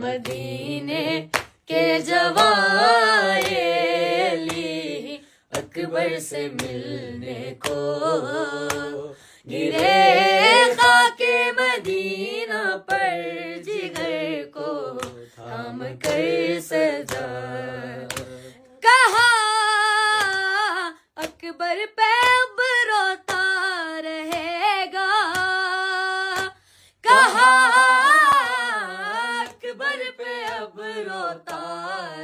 مدینے کے جوائے علی اکبر سے ملنے کو گرے خاک مدینہ پر جگر کو تھام کر سجا کہا اکبر پہ اب روتا رہے گا کہا اکبر پہ اب روتا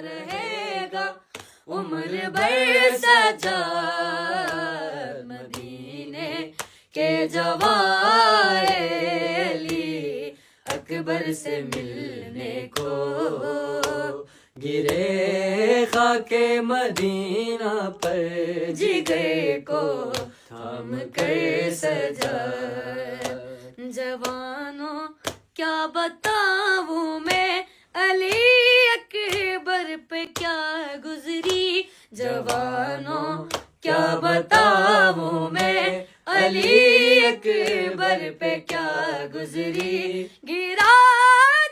رہے گا عمر بھر سجا مدینے کے جوائے علی اکبر سے ملنے کو گرے خاک مدینہ پر جگر کو تھام کر سجا جوانوں کیا بتاؤں میں علی اکبر پہ کیا گزری جوانوں کیا بتاؤں میں علی اکبر پہ کیا گزری گرا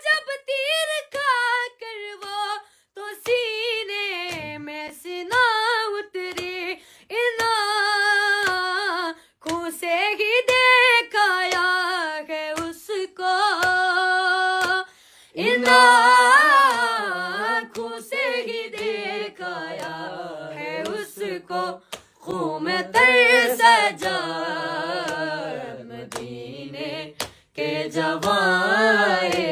جب تیر کھا کر وہ تو سینے میں سنا اتری ان آنکھوں سے ہی دیکھایا ہے اس کو ان آنکھوں سے ہی دیکھایا ہے اس کو خون میں تر سجا مدینے کے جوائے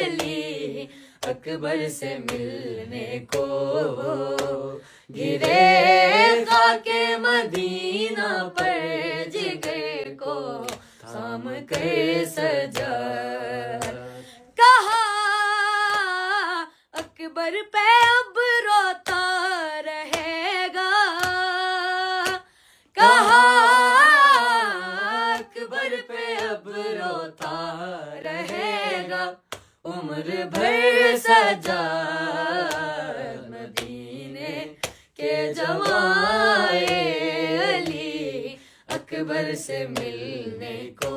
علی اکبر سے ملنے کو گرے خاک مدینہ پر جگر کو تھام کر سجا کہا اکبر پہ اب روتا رہے گا کہا اکبر پہ اب روتا رہے گا عمر بھر سجا مدینے کے جوائے علی اکبر سے ملنے کو